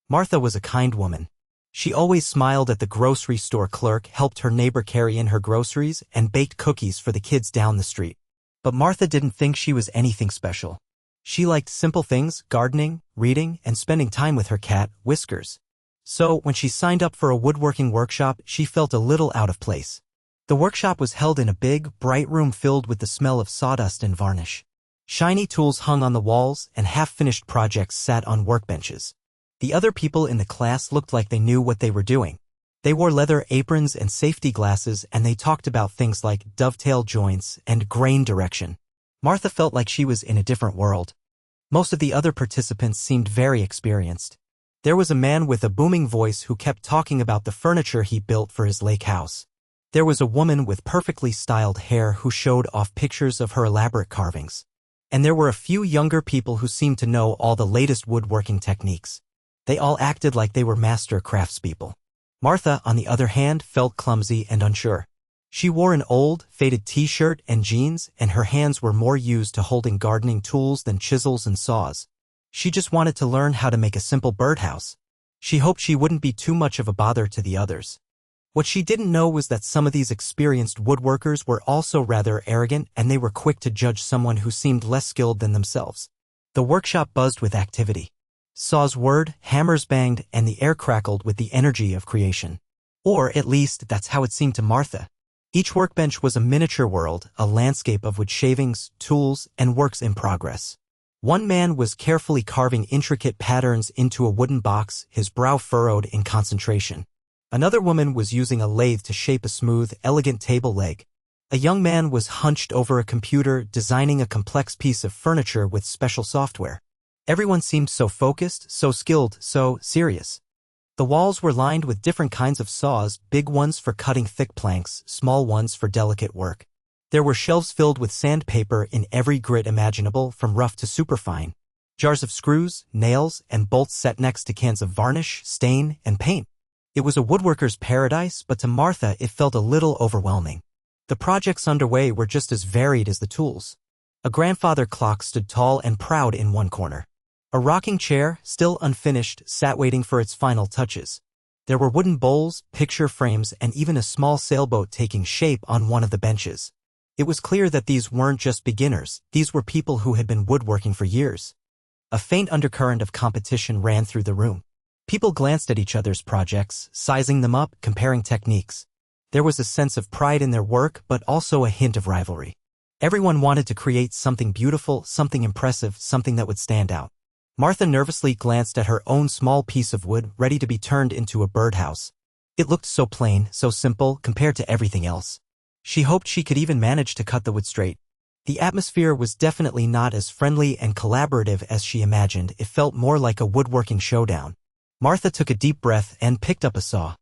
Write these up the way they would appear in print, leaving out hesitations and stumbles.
Martha was a kind woman. She always smiled at the grocery store clerk, helped her neighbor carry in her groceries, and baked cookies for the kids down the street. But Martha didn't think she was anything special. She liked simple things, gardening, reading, and spending time with her cat, Whiskers. So, when she signed up for a woodworking workshop, she felt a little out of place. The workshop was held in a big, bright room filled with the smell of sawdust and varnish. Shiny tools hung on the walls, and half-finished projects sat on workbenches. The other people in the class looked like they knew what they were doing. They wore leather aprons and safety glasses, and they talked about things like dovetail joints and grain direction. Martha felt like she was in a different world. Most of the other participants seemed very experienced. There was a man with a booming voice who kept talking about the furniture he built for his lake house. There was a woman with perfectly styled hair who showed off pictures of her elaborate carvings. And there were a few younger people who seemed to know all the latest woodworking techniques. They all acted like they were master craftspeople. Martha, on the other hand, felt clumsy and unsure. She wore an old, faded t-shirt and jeans, and her hands were more used to holding gardening tools than chisels and saws. She just wanted to learn how to make a simple birdhouse. She hoped she wouldn't be too much of a bother to the others. What she didn't know was that some of these experienced woodworkers were also rather arrogant, and they were quick to judge someone who seemed less skilled than themselves. The workshop buzzed with activity. Saws whirred, hammers banged, and the air crackled with the energy of creation. Or, at least, that's how it seemed to Martha. Each workbench was a miniature world, a landscape of wood shavings, tools, and works in progress. One man was carefully carving intricate patterns into a wooden box, his brow furrowed in concentration. Another woman was using a lathe to shape a smooth, elegant table leg. A young man was hunched over a computer, designing a complex piece of furniture with special software. Everyone seemed so focused, so skilled, so serious. The walls were lined with different kinds of saws, big ones for cutting thick planks, small ones for delicate work. There were shelves filled with sandpaper in every grit imaginable, from rough to superfine. Jars of screws, nails, and bolts set next to cans of varnish, stain, and paint. It was a woodworker's paradise, but to Martha it felt a little overwhelming. The projects underway were just as varied as the tools. A grandfather clock stood tall and proud in one corner. A rocking chair, still unfinished, sat waiting for its final touches. There were wooden bowls, picture frames, and even a small sailboat taking shape on one of the benches. It was clear that these weren't just beginners, these were people who had been woodworking for years. A faint undercurrent of competition ran through the room. People glanced at each other's projects, sizing them up, comparing techniques. There was a sense of pride in their work, but also a hint of rivalry. Everyone wanted to create something beautiful, something impressive, something that would stand out. Martha nervously glanced at her own small piece of wood, ready to be turned into a birdhouse. It looked so plain, so simple, compared to everything else. She hoped she could even manage to cut the wood straight. The atmosphere was definitely not as friendly and collaborative as she imagined. It felt more like a woodworking showdown. Martha took a deep breath and picked up a saw.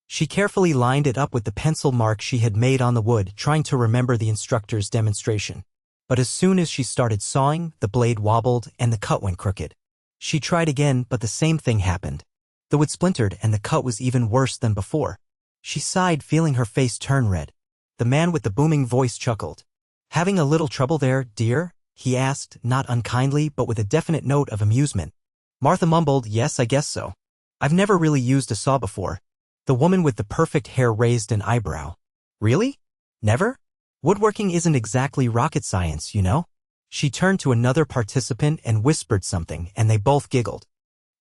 She carefully lined it up with the pencil mark she had made on the wood, trying to remember the instructor's demonstration. But as soon as she started sawing, the blade wobbled and the cut went crooked. She tried again, but the same thing happened. The wood splintered and the cut was even worse than before. She sighed, feeling her face turn red. The man with the booming voice chuckled. "Having a little trouble there, dear?" he asked, not unkindly but with a definite note of amusement. Martha mumbled, "Yes, I guess so. I've never really used a saw before." The woman with the perfect hair raised an eyebrow. "Really? Never? Woodworking isn't exactly rocket science, you know?" She turned to another participant and whispered something, and they both giggled.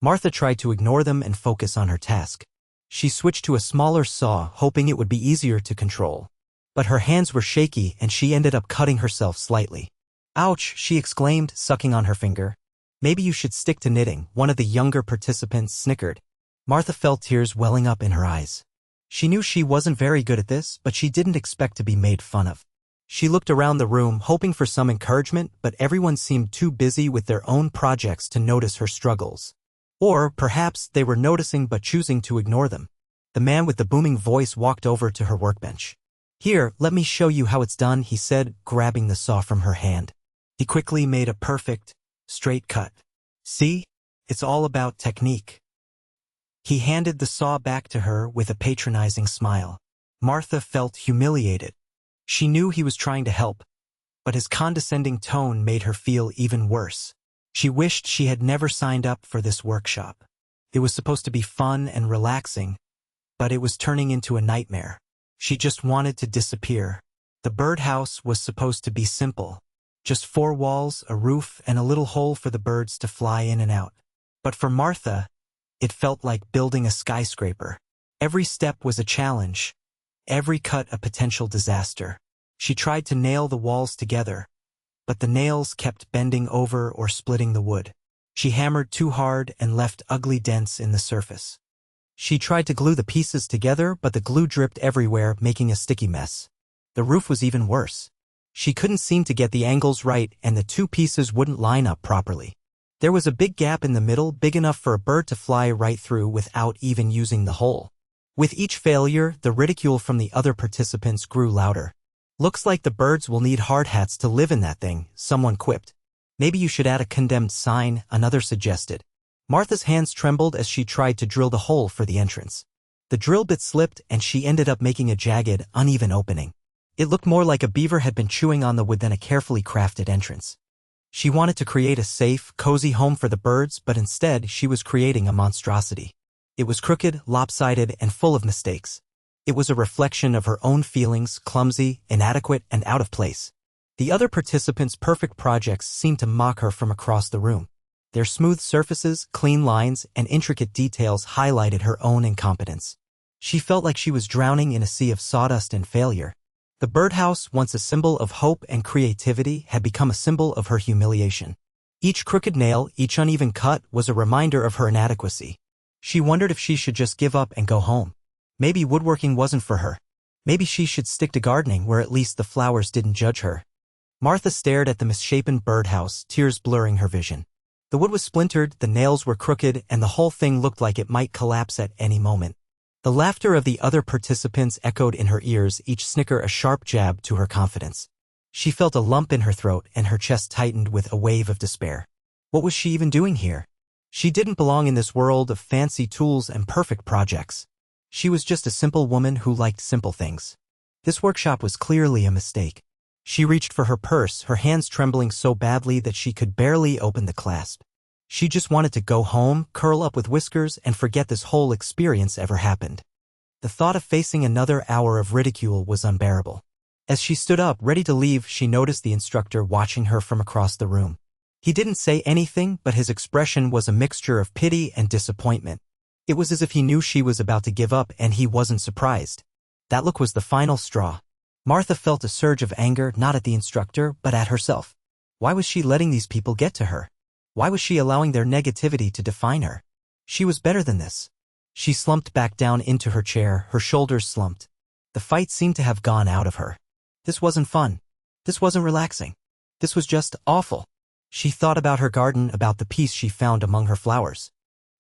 Martha tried to ignore them and focus on her task. She switched to a smaller saw, hoping it would be easier to control. But her hands were shaky, and she ended up cutting herself slightly. "Ouch," she exclaimed, sucking on her finger. "Maybe you should stick to knitting," one of the younger participants snickered. Martha felt tears welling up in her eyes. She knew she wasn't very good at this, but she didn't expect to be made fun of. She looked around the room, hoping for some encouragement, but everyone seemed too busy with their own projects to notice her struggles. Or, perhaps, they were noticing but choosing to ignore them. The man with the booming voice walked over to her workbench. "Here, let me show you how it's done," he said, grabbing the saw from her hand. He quickly made a perfect, straight cut. "See? It's all about technique." He handed the saw back to her with a patronizing smile. Martha felt humiliated. She knew he was trying to help, but his condescending tone made her feel even worse. She wished she had never signed up for this workshop. It was supposed to be fun and relaxing, but it was turning into a nightmare. She just wanted to disappear. The birdhouse was supposed to be simple. Just 4 walls, a roof, and a little hole for the birds to fly in and out. But for Martha, it felt like building a skyscraper. Every step was a challenge. Every cut a potential disaster. She tried to nail the walls together, but the nails kept bending over or splitting the wood. She hammered too hard and left ugly dents in the surface. She tried to glue the pieces together, but the glue dripped everywhere, making a sticky mess. The roof was even worse. She couldn't seem to get the angles right, and the 2 pieces wouldn't line up properly. There was a big gap in the middle, big enough for a bird to fly right through without even using the hole. With each failure, the ridicule from the other participants grew louder. "Looks like the birds will need hard hats to live in that thing," someone quipped. "Maybe you should add a condemned sign," another suggested. Martha's hands trembled as she tried to drill the hole for the entrance. The drill bit slipped and she ended up making a jagged, uneven opening. It looked more like a beaver had been chewing on the wood than a carefully crafted entrance. She wanted to create a safe, cozy home for the birds, but instead she was creating a monstrosity. It was crooked, lopsided, and full of mistakes. It was a reflection of her own feelings, clumsy, inadequate, and out of place. The other participants' perfect projects seemed to mock her from across the room. Their smooth surfaces, clean lines, and intricate details highlighted her own incompetence. She felt like she was drowning in a sea of sawdust and failure. The birdhouse, once a symbol of hope and creativity, had become a symbol of her humiliation. Each crooked nail, each uneven cut, was a reminder of her inadequacy. She wondered if she should just give up and go home. Maybe woodworking wasn't for her. Maybe she should stick to gardening where at least the flowers didn't judge her. Martha stared at the misshapen birdhouse, tears blurring her vision. The wood was splintered, the nails were crooked, and the whole thing looked like it might collapse at any moment. The laughter of the other participants echoed in her ears, each snicker a sharp jab to her confidence. She felt a lump in her throat and her chest tightened with a wave of despair. What was she even doing here? She didn't belong in this world of fancy tools and perfect projects. She was just a simple woman who liked simple things. This workshop was clearly a mistake. She reached for her purse, her hands trembling so badly that she could barely open the clasp. She just wanted to go home, curl up with whiskers, and forget this whole experience ever happened. The thought of facing another hour of ridicule was unbearable. As she stood up, ready to leave, she noticed the instructor watching her from across the room. He didn't say anything, but his expression was a mixture of pity and disappointment. It was as if he knew she was about to give up and he wasn't surprised. That look was the final straw. Martha felt a surge of anger, not at the instructor, but at herself. Why was she letting these people get to her? Why was she allowing their negativity to define her? She was better than this. She slumped back down into her chair, her shoulders slumped. The fight seemed to have gone out of her. This wasn't fun. This wasn't relaxing. This was just awful. She thought about her garden, about the peace she found among her flowers.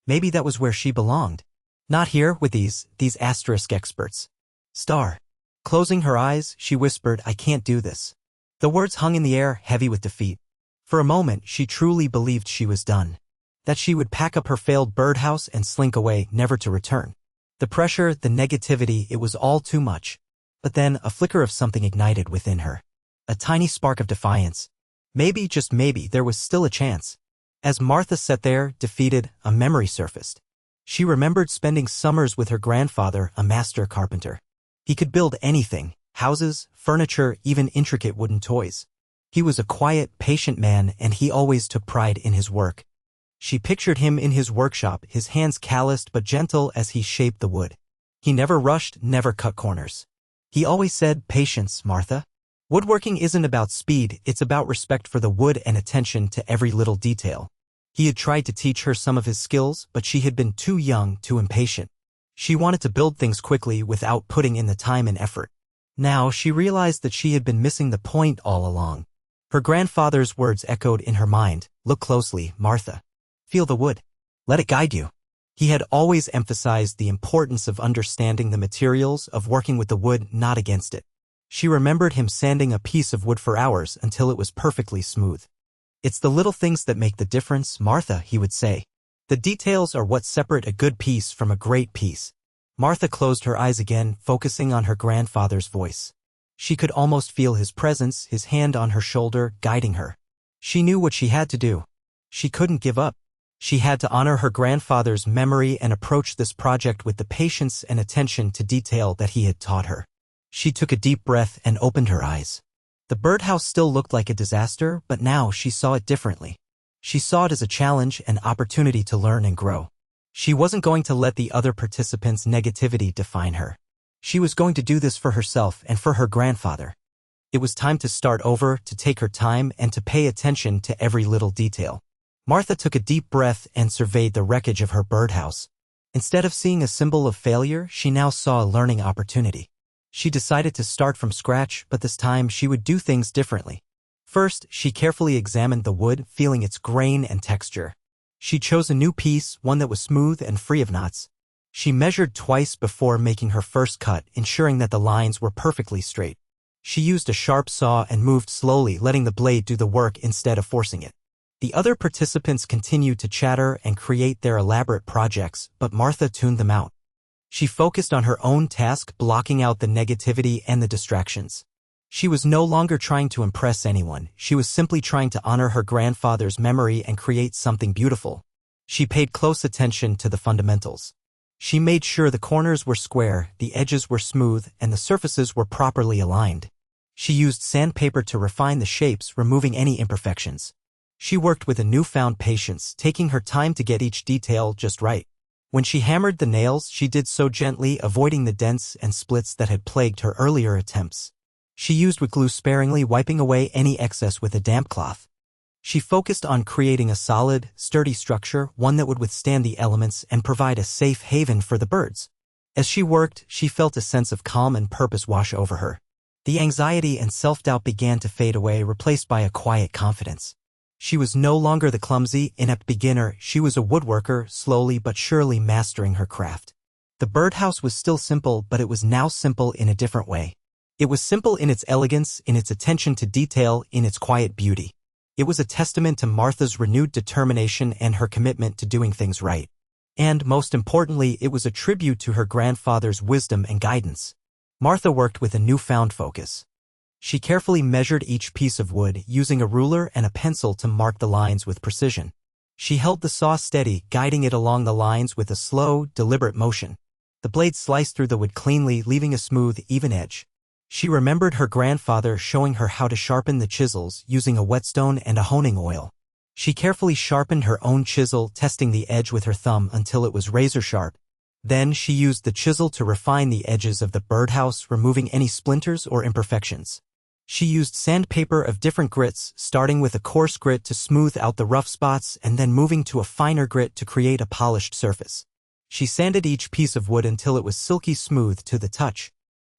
Maybe that was where she belonged. Not here with these asterisk experts. Star. Closing her eyes, she whispered, "I can't do this." The words hung in the air, heavy with defeat. For a moment, she truly believed she was done. That she would pack up her failed birdhouse and slink away, never to return. The pressure, the negativity, it was all too much. But then, a flicker of something ignited within her. A tiny spark of defiance. Maybe, just maybe, there was still a chance. As Martha sat there, defeated, a memory surfaced. She remembered spending summers with her grandfather, a master carpenter. He could build anything, houses, furniture, even intricate wooden toys. He was a quiet, patient man, and he always took pride in his work. She pictured him in his workshop, his hands calloused but gentle as he shaped the wood. He never rushed, never cut corners. He always said, "Patience, Martha. Woodworking isn't about speed, it's about respect for the wood and attention to every little detail." He had tried to teach her some of his skills, but she had been too young, too impatient. She wanted to build things quickly without putting in the time and effort. Now she realized that she had been missing the point all along. Her grandfather's words echoed in her mind, "Look closely, Martha. Feel the wood. Let it guide you." He had always emphasized the importance of understanding the materials, of working with the wood, not against it. She remembered him sanding a piece of wood for hours until it was perfectly smooth. "It's the little things that make the difference, Martha," he would say. "The details are what separate a good piece from a great piece." Martha closed her eyes again, focusing on her grandfather's voice. She could almost feel his presence, his hand on her shoulder, guiding her. She knew what she had to do. She couldn't give up. She had to honor her grandfather's memory and approach this project with the patience and attention to detail that he had taught her. She took a deep breath and opened her eyes. The birdhouse still looked like a disaster, but now she saw it differently. She saw it as a challenge and opportunity to learn and grow. She wasn't going to let the other participants' negativity define her. She was going to do this for herself and for her grandfather. It was time to start over, to take her time, and to pay attention to every little detail. Martha took a deep breath and surveyed the wreckage of her birdhouse. Instead of seeing a symbol of failure, she now saw a learning opportunity. She decided to start from scratch, but this time she would do things differently. First, she carefully examined the wood, feeling its grain and texture. She chose a new piece, one that was smooth and free of knots. She measured twice before making her first cut, ensuring that the lines were perfectly straight. She used a sharp saw and moved slowly, letting the blade do the work instead of forcing it. The other participants continued to chatter and create their elaborate projects, but Martha tuned them out. She focused on her own task, blocking out the negativity and the distractions. She was no longer trying to impress anyone. She was simply trying to honor her grandfather's memory and create something beautiful. She paid close attention to the fundamentals. She made sure the corners were square, the edges were smooth, and the surfaces were properly aligned. She used sandpaper to refine the shapes, removing any imperfections. She worked with a newfound patience, taking her time to get each detail just right. When she hammered the nails, she did so gently, avoiding the dents and splits that had plagued her earlier attempts. She used wood glue sparingly, wiping away any excess with a damp cloth. She focused on creating a solid, sturdy structure, one that would withstand the elements and provide a safe haven for the birds. As she worked, she felt a sense of calm and purpose wash over her. The anxiety and self-doubt began to fade away, replaced by a quiet confidence. She was no longer the clumsy, inept beginner. She was a woodworker, slowly but surely mastering her craft. The birdhouse was still simple, but it was now simple in a different way. It was simple in its elegance, in its attention to detail, in its quiet beauty. It was a testament to Martha's renewed determination and her commitment to doing things right. And, most importantly, it was a tribute to her grandfather's wisdom and guidance. Martha worked with a newfound focus. She carefully measured each piece of wood, using a ruler and a pencil to mark the lines with precision. She held the saw steady, guiding it along the lines with a slow, deliberate motion. The blade sliced through the wood cleanly, leaving a smooth, even edge. She remembered her grandfather showing her how to sharpen the chisels using a whetstone and a honing oil. She carefully sharpened her own chisel, testing the edge with her thumb until it was razor sharp. Then she used the chisel to refine the edges of the birdhouse, removing any splinters or imperfections. She used sandpaper of different grits, starting with a coarse grit to smooth out the rough spots and then moving to a finer grit to create a polished surface. She sanded each piece of wood until it was silky smooth to the touch.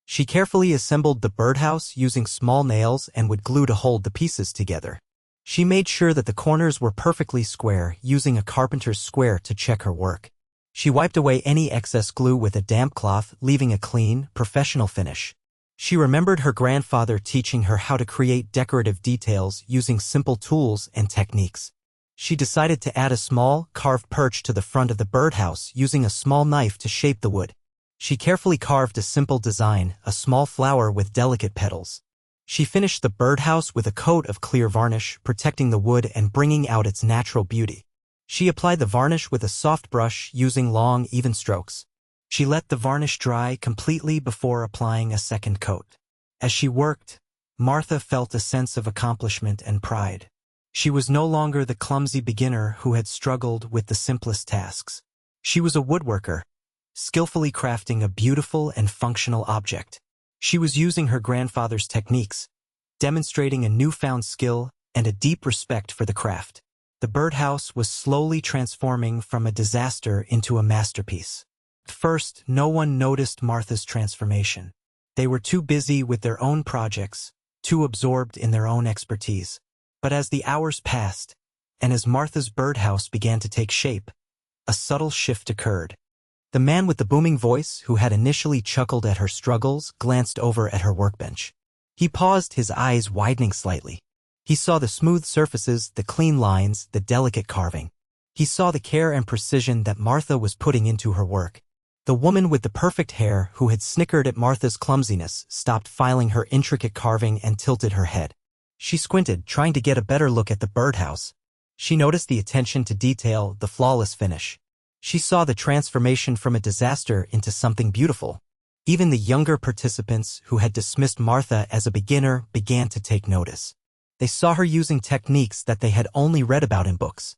She carefully assembled the birdhouse using small nails and wood glue to hold the pieces together. She made sure that the corners were perfectly square, using a carpenter's square to check her work. She wiped away any excess glue with a damp cloth, leaving a clean, professional finish. She remembered her grandfather teaching her how to create decorative details using simple tools and techniques. She decided to add a small, carved perch to the front of the birdhouse using a small knife to shape the wood. She carefully carved a simple design, a small flower with delicate petals. She finished the birdhouse with a coat of clear varnish, protecting the wood and bringing out its natural beauty. She applied the varnish with a soft brush using long, even strokes. She let the varnish dry completely before applying a second coat. As she worked, Martha felt a sense of accomplishment and pride. She was no longer the clumsy beginner who had struggled with the simplest tasks. She was a woodworker, skillfully crafting a beautiful and functional object. She was using her grandfather's techniques, demonstrating a newfound skill and a deep respect for the craft. The birdhouse was slowly transforming from a disaster into a masterpiece. At first, no one noticed Martha's transformation. They were too busy with their own projects, too absorbed in their own expertise. But as the hours passed, and as Martha's birdhouse began to take shape, a subtle shift occurred. The man with the booming voice, who had initially chuckled at her struggles, glanced over at her workbench. He paused, his eyes widening slightly. He saw the smooth surfaces, the clean lines, the delicate carving. He saw the care and precision that Martha was putting into her work. The woman with the perfect hair, who had snickered at Martha's clumsiness, stopped filing her intricate carving and tilted her head. She squinted, trying to get a better look at the birdhouse. She noticed the attention to detail, the flawless finish. She saw the transformation from a disaster into something beautiful. Even the younger participants who had dismissed Martha as a beginner began to take notice. They saw her using techniques that they had only read about in books.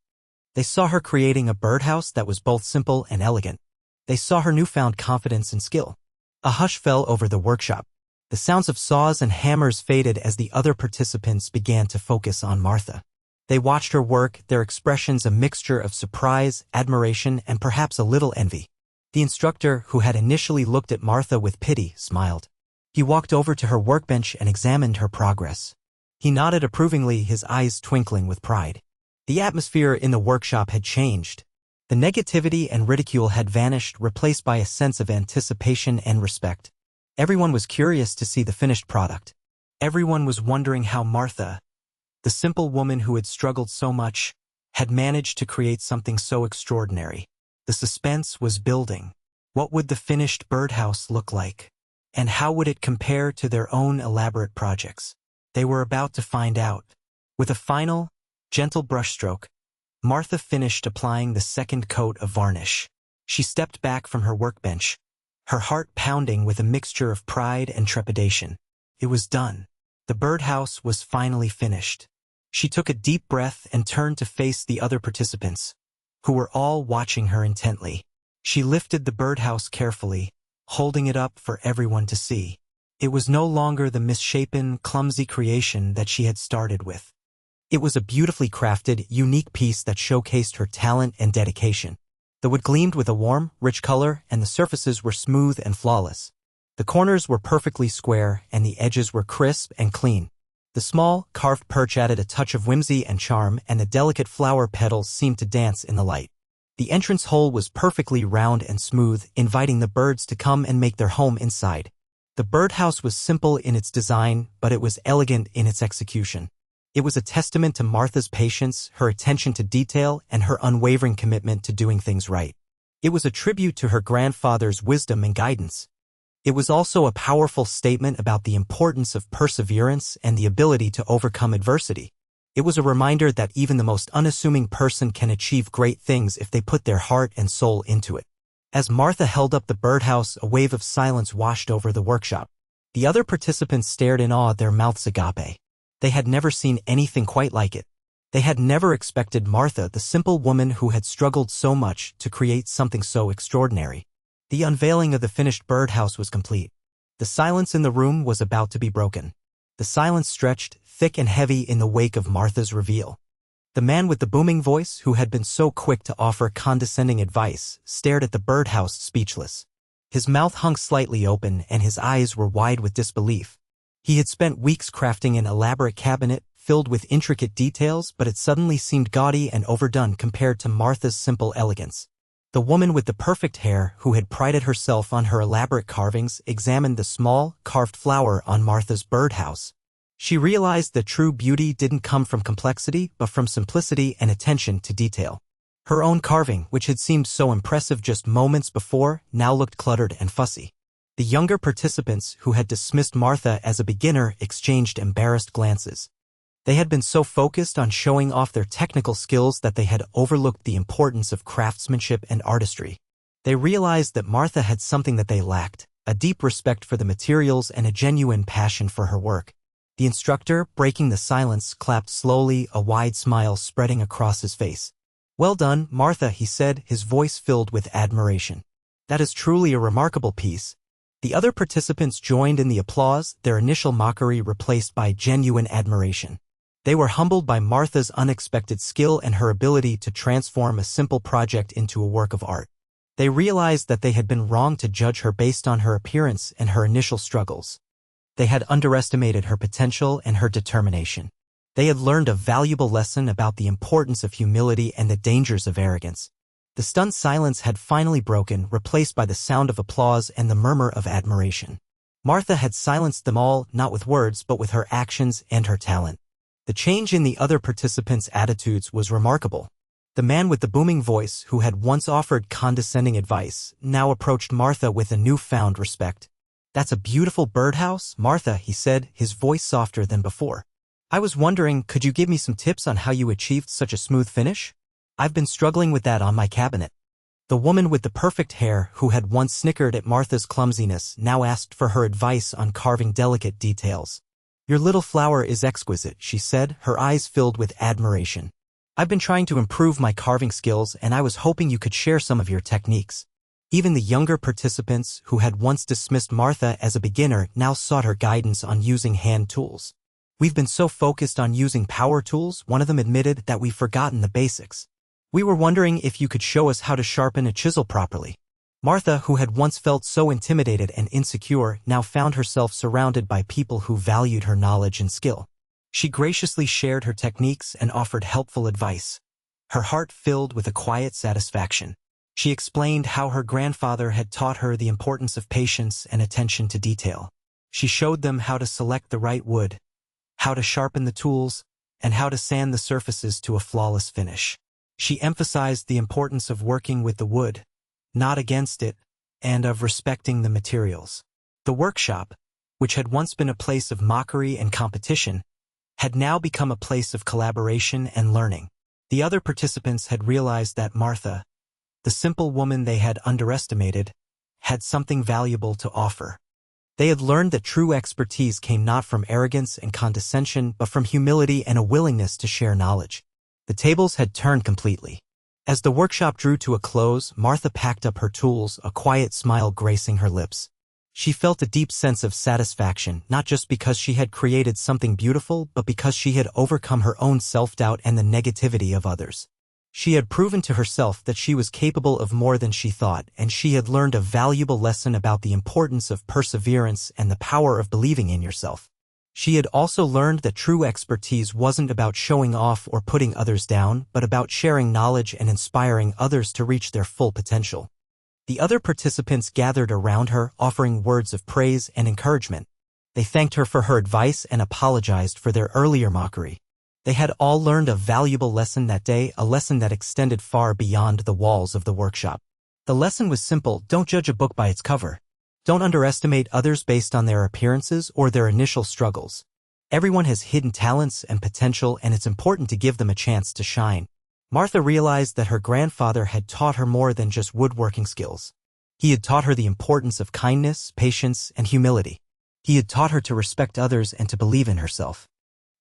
They saw her creating a birdhouse that was both simple and elegant. They saw her newfound confidence and skill. A hush fell over the workshop. The sounds of saws and hammers faded as the other participants began to focus on Martha. They watched her work, their expressions a mixture of surprise, admiration, and perhaps a little envy. The instructor, who had initially looked at Martha with pity, smiled. He walked over to her workbench and examined her progress. He nodded approvingly, his eyes twinkling with pride. The atmosphere in the workshop had changed. The negativity and ridicule had vanished, replaced by a sense of anticipation and respect. Everyone was curious to see the finished product. Everyone was wondering how Martha, the simple woman who had struggled so much, had managed to create something so extraordinary. The suspense was building. What would the finished birdhouse look like? And how would it compare to their own elaborate projects? They were about to find out. With a final, gentle brushstroke, Martha finished applying the second coat of varnish. She stepped back from her workbench, her heart pounding with a mixture of pride and trepidation. It was done. The birdhouse was finally finished. She took a deep breath and turned to face the other participants, who were all watching her intently. She lifted the birdhouse carefully, holding it up for everyone to see. It was no longer the misshapen, clumsy creation that she had started with. It was a beautifully crafted, unique piece that showcased her talent and dedication. The wood gleamed with a warm, rich color, and the surfaces were smooth and flawless. The corners were perfectly square, and the edges were crisp and clean. The small, carved perch added a touch of whimsy and charm, and the delicate flower petals seemed to dance in the light. The entrance hole was perfectly round and smooth, inviting the birds to come and make their home inside. The birdhouse was simple in its design, but it was elegant in its execution. It was a testament to Martha's patience, her attention to detail, and her unwavering commitment to doing things right. It was a tribute to her grandfather's wisdom and guidance. It was also a powerful statement about the importance of perseverance and the ability to overcome adversity. It was a reminder that even the most unassuming person can achieve great things if they put their heart and soul into it. As Martha held up the birdhouse, a wave of silence washed over the workshop. The other participants stared in awe, their mouths agape. They had never seen anything quite like it. They had never expected Martha, the simple woman who had struggled so much, to create something so extraordinary. The unveiling of the finished birdhouse was complete. The silence in the room was about to be broken. The silence stretched, thick and heavy in the wake of Martha's reveal. The man with the booming voice, who had been so quick to offer condescending advice, stared at the birdhouse speechless. His mouth hung slightly open and his eyes were wide with disbelief. He had spent weeks crafting an elaborate cabinet filled with intricate details, but it suddenly seemed gaudy and overdone compared to Martha's simple elegance. The woman with the perfect hair, who had prided herself on her elaborate carvings, examined the small, carved flower on Martha's birdhouse. She realized that true beauty didn't come from complexity, but from simplicity and attention to detail. Her own carving, which had seemed so impressive just moments before, now looked cluttered and fussy. The younger participants, who had dismissed Martha as a beginner, exchanged embarrassed glances. They had been so focused on showing off their technical skills that they had overlooked the importance of craftsmanship and artistry. They realized that Martha had something that they lacked, a deep respect for the materials and a genuine passion for her work. The instructor, breaking the silence, clapped slowly, a wide smile spreading across his face. "Well done, Martha," he said, his voice filled with admiration. "That is truly a remarkable piece." The other participants joined in the applause, their initial mockery replaced by genuine admiration. They were humbled by Martha's unexpected skill and her ability to transform a simple project into a work of art. They realized that they had been wrong to judge her based on her appearance and her initial struggles. They had underestimated her potential and her determination. They had learned a valuable lesson about the importance of humility and the dangers of arrogance. The stunned silence had finally broken, replaced by the sound of applause and the murmur of admiration. Martha had silenced them all, not with words but with her actions and her talent. The change in the other participants' attitudes was remarkable. The man with the booming voice, who had once offered condescending advice, now approached Martha with a newfound respect. "That's a beautiful birdhouse, Martha," he said, his voice softer than before. I was wondering, could you give me some tips on how you achieved such a smooth finish? I've been struggling with that on my cabinet. The woman with the perfect hair, who had once snickered at Martha's clumsiness, now asked for her advice on carving delicate details. Your little flower is exquisite, she said, her eyes filled with admiration. I've been trying to improve my carving skills, and I was hoping you could share some of your techniques. Even the younger participants, who had once dismissed Martha as a beginner, now sought her guidance on using hand tools. We've been so focused on using power tools, one of them admitted, that we've forgotten the basics. We were wondering if you could show us how to sharpen a chisel properly. Martha, who had once felt so intimidated and insecure, now found herself surrounded by people who valued her knowledge and skill. She graciously shared her techniques and offered helpful advice. Her heart filled with a quiet satisfaction. She explained how her grandfather had taught her the importance of patience and attention to detail. She showed them how to select the right wood, how to sharpen the tools, and how to sand the surfaces to a flawless finish. She emphasized the importance of working with the wood, not against it, and of respecting the materials. The workshop, which had once been a place of mockery and competition, had now become a place of collaboration and learning. The other participants had realized that Martha, the simple woman they had underestimated, had something valuable to offer. They had learned that true expertise came not from arrogance and condescension, but from humility and a willingness to share knowledge. The tables had turned completely. As the workshop drew to a close, Martha packed up her tools, a quiet smile gracing her lips. She felt a deep sense of satisfaction, not just because she had created something beautiful, but because she had overcome her own self-doubt and the negativity of others. She had proven to herself that she was capable of more than she thought, and she had learned a valuable lesson about the importance of perseverance and the power of believing in yourself. She had also learned that true expertise wasn't about showing off or putting others down, but about sharing knowledge and inspiring others to reach their full potential. The other participants gathered around her, offering words of praise and encouragement. They thanked her for her advice and apologized for their earlier mockery. They had all learned a valuable lesson that day, a lesson that extended far beyond the walls of the workshop. The lesson was simple: don't judge a book by its cover. Don't underestimate others based on their appearances or their initial struggles. Everyone has hidden talents and potential, and it's important to give them a chance to shine. Martha realized that her grandfather had taught her more than just woodworking skills. He had taught her the importance of kindness, patience, and humility. He had taught her to respect others and to believe in herself.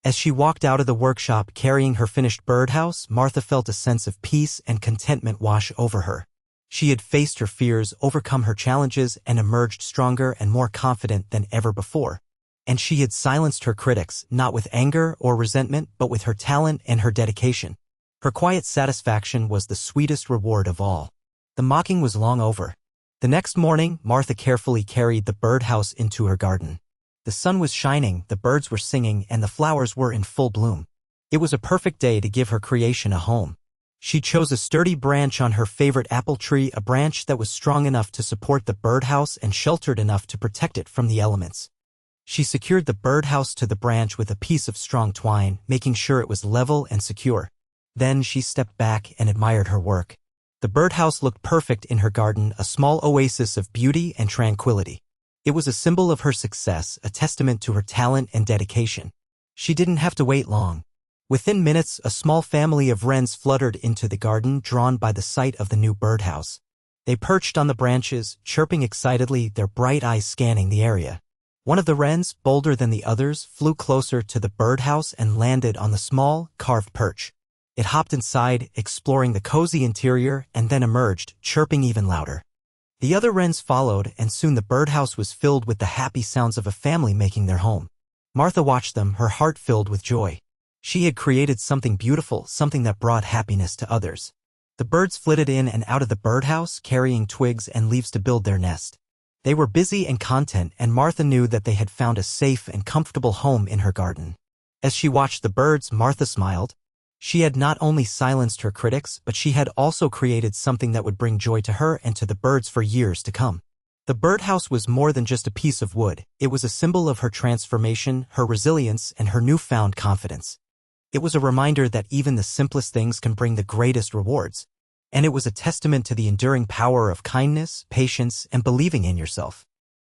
As she walked out of the workshop carrying her finished birdhouse, Martha felt a sense of peace and contentment wash over her. She had faced her fears, overcome her challenges, and emerged stronger and more confident than ever before. And she had silenced her critics, not with anger or resentment, but with her talent and her dedication. Her quiet satisfaction was the sweetest reward of all. The mocking was long over. The next morning, Martha carefully carried the birdhouse into her garden. The sun was shining, the birds were singing, and the flowers were in full bloom. It was a perfect day to give her creation a home. She chose a sturdy branch on her favorite apple tree, a branch that was strong enough to support the birdhouse and sheltered enough to protect it from the elements. She secured the birdhouse to the branch with a piece of strong twine, making sure it was level and secure. Then she stepped back and admired her work. The birdhouse looked perfect in her garden, a small oasis of beauty and tranquility. It was a symbol of her success, a testament to her talent and dedication. She didn't have to wait long. Within minutes, a small family of wrens fluttered into the garden, drawn by the sight of the new birdhouse. They perched on the branches, chirping excitedly, their bright eyes scanning the area. One of the wrens, bolder than the others, flew closer to the birdhouse and landed on the small, carved perch. It hopped inside, exploring the cozy interior, and then emerged, chirping even louder. The other wrens followed, and soon the birdhouse was filled with the happy sounds of a family making their home. Martha watched them, her heart filled with joy. She had created something beautiful, something that brought happiness to others. The birds flitted in and out of the birdhouse, carrying twigs and leaves to build their nest. They were busy and content, and Martha knew that they had found a safe and comfortable home in her garden. As she watched the birds, Martha smiled. She had not only silenced her critics, but she had also created something that would bring joy to her and to the birds for years to come. The birdhouse was more than just a piece of wood. It was a symbol of her transformation, her resilience, and her newfound confidence. It was a reminder that even the simplest things can bring the greatest rewards. And it was a testament to the enduring power of kindness, patience, and believing in yourself.